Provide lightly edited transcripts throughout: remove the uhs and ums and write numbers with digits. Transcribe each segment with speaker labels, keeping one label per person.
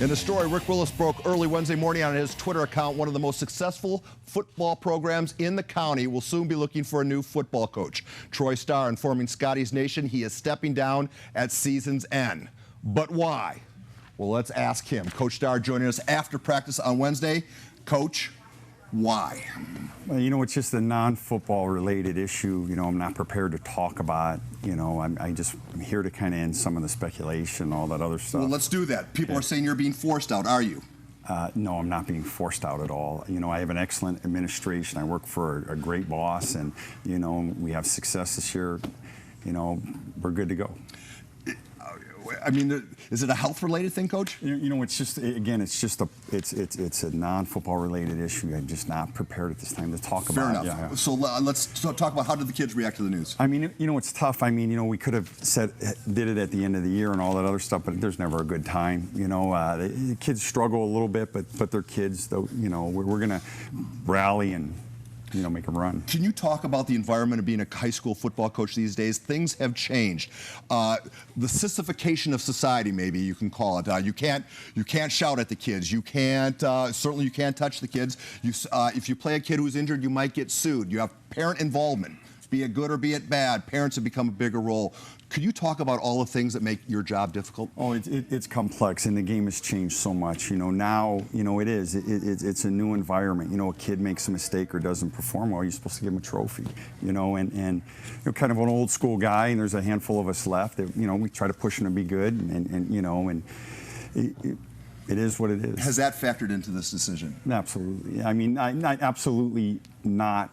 Speaker 1: In a story Rick Willis broke early Wednesday morning on his Twitter account, one of the most successful football programs in the county will soon be looking for a new football coach. Troy Starr informing Scotty's Nation he is stepping down at season's end. But why? Well, let's ask him. Coach Starr joining us after practice on Wednesday. Coach, why?
Speaker 2: Well, it's just a non-football related issue. I'm not prepared to talk about. I'm here to kind of end some of the speculation, all that other stuff.
Speaker 1: Well, let's do that. People are saying you're being forced out. Are you?
Speaker 2: No, I'm not being forced out at all. I have an excellent administration. I work for a great boss, and we have success this year. We're good to go.
Speaker 1: I mean, is it a health-related thing, Coach?
Speaker 2: It's just, again, it's a non-football related issue. I'm just not prepared at this time to talk about it.
Speaker 1: Fair enough. So let's talk about how did the kids react to the news?
Speaker 2: I mean, it's tough. I mean, we could have did it at the end of the year and all that other stuff, but there's never a good time. The kids struggle a little bit, but they're kids. Though, we're going to rally and make them run. Can
Speaker 1: you talk about the environment of being a high school football coach these days? Things have changed. The sissification of society, maybe you can call it. You can't shout at the kids. You can't certainly you can't touch the kids. If you play a kid who's injured, you might get sued. You have parent involvement. Be it good or be it bad, parents have become a bigger role. Could you talk about all the things that make your job difficult?
Speaker 2: Oh, it's complex, and the game has changed so much. Now, it's a new environment. A kid makes a mistake or doesn't perform well, you're supposed to give him a trophy. And kind of an old school guy, and there's a handful of us left. That, we try to push him to be good, and it is what it is.
Speaker 1: Has that factored into this decision?
Speaker 2: Absolutely. I mean, absolutely not.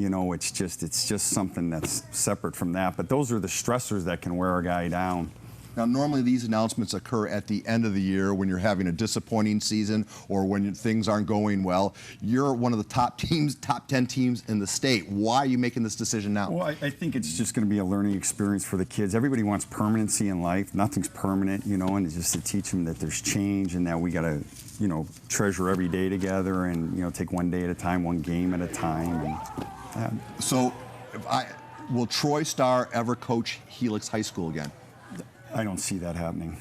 Speaker 2: It's just something that's separate from that. But those are the stressors that can wear a guy down.
Speaker 1: Now, normally these announcements occur at the end of the year when you're having a disappointing season or when things aren't going well. You're one of the top 10 teams in the state. Why are you making this decision now?
Speaker 2: Well, I think it's just going to be a learning experience for the kids. Everybody wants permanency in life. Nothing's permanent, and it's just to teach them that there's change and that we got to, treasure every day together and, take one day at a time, one game at a time.
Speaker 1: So, will Troy Starr ever coach Helix High School again?
Speaker 2: I don't see that happening.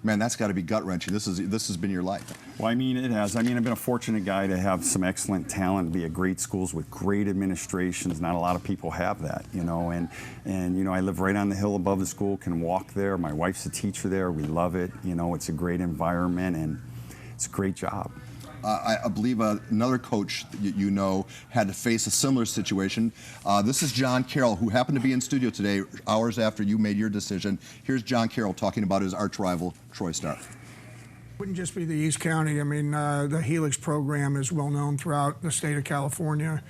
Speaker 1: Man, that's got to be gut-wrenching. This has been your life.
Speaker 2: Well, I mean, it has. I mean, I've been a fortunate guy to have some excellent talent, be at great schools with great administrations. Not a lot of people have that, And I live right on the hill above the school, can walk there. My wife's a teacher there. We love it. It's a great environment, and it's a great job.
Speaker 1: I believe another coach had to face a similar situation. This is John Carroll, who happened to be in studio today hours after you made your decision. Here's John Carroll talking about his arch rival, Troy Starr.
Speaker 3: It wouldn't just be the East County. I mean, the Helix program is well known throughout the state of California.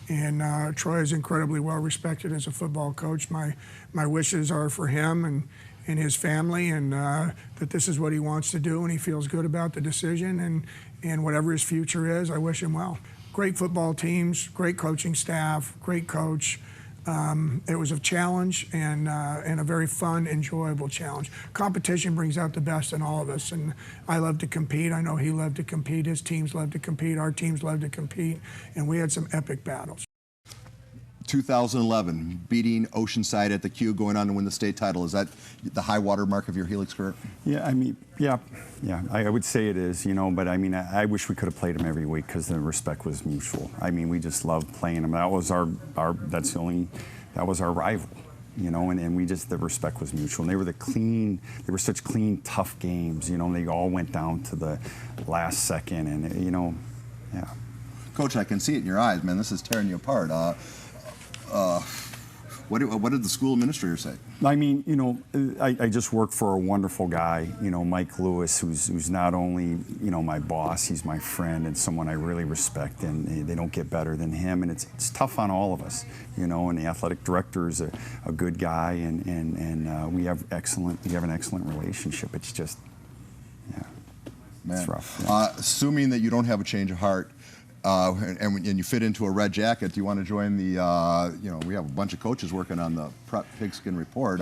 Speaker 3: And Troy is incredibly well respected as a football coach. My wishes are for him and his family, and that this is what he wants to do, and he feels good about the decision, and whatever his future is, I wish him well. Great football teams, great coaching staff, great coach. It was a challenge and a very fun, enjoyable challenge. Competition brings out the best in all of us, and I love to compete. I know he loved to compete. His teams love to compete. Our teams love to compete, and we had some epic battles.
Speaker 1: 2011, beating Oceanside at the Q, going on to win the state title. Is that the high water mark of your Helix career?
Speaker 2: Yeah, I mean, yeah, I would say it is, but I mean, I wish we could have played them every week because the respect was mutual. I mean, we just loved playing them. That was our rival, and the respect was mutual. And they were such clean, tough games, and they all went down to the last second, and yeah.
Speaker 1: Coach, I can see it in your eyes, man. This is tearing you apart. What did the school administrator say?
Speaker 2: I mean, I just work for a wonderful guy, Mike Lewis, who's not only, my boss, he's my friend and someone I really respect, and they don't get better than him, and it's tough on all of us, and the athletic director is a good guy, and we have an excellent relationship. It's just, yeah,
Speaker 1: man.
Speaker 2: It's rough. Yeah.
Speaker 1: Assuming that you don't have a change of heart, and you fit into a red jacket, do you want to join the, we have a bunch of coaches working on the Prep Pigskin Report.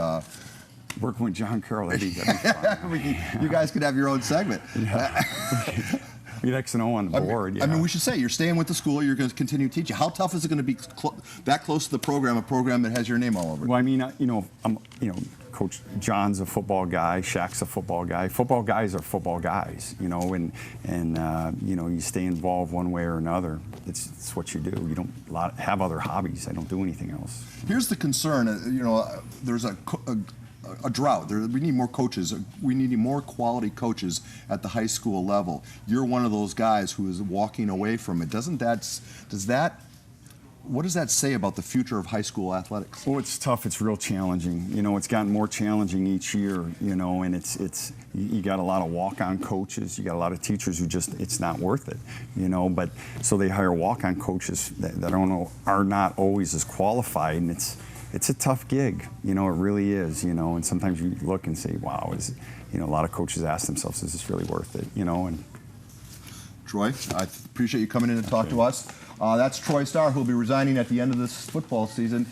Speaker 2: Working with John Carroll, that'd be fun.
Speaker 1: You guys could have your own segment.
Speaker 2: Yeah. Be an X and O on the board.
Speaker 1: I mean, we should say you're staying with the school. You're going to continue teaching. How tough is it going to be that close to the program, a program that has your name all over it?
Speaker 2: Well, I mean, I'm Coach John's a football guy, Shaq's a football guy. Football guys are football guys, you know, and you know, you stay involved one way or another. It's what you do. You don't have other hobbies. I don't do anything else.
Speaker 1: Here's the concern. You know, there's a drought. We need more coaches. We need more quality coaches at the high school level. You're one of those guys who is walking away from it. What does that say about the future of high school athletics?
Speaker 2: Well, it's tough. It's real challenging. You know, it's gotten more challenging each year. You know, and you got a lot of walk-on coaches. You got a lot of teachers who just it's not worth it. You know, but so they hire walk-on coaches that are not always as qualified, and it's a tough gig. You know, it really is. You know, and sometimes you look and say, wow, you know, a lot of coaches ask themselves, is this really worth it? You know, and
Speaker 1: Troy, I appreciate you coming in to talk to us. That's Troy Starr, who'll be resigning at the end of this football season.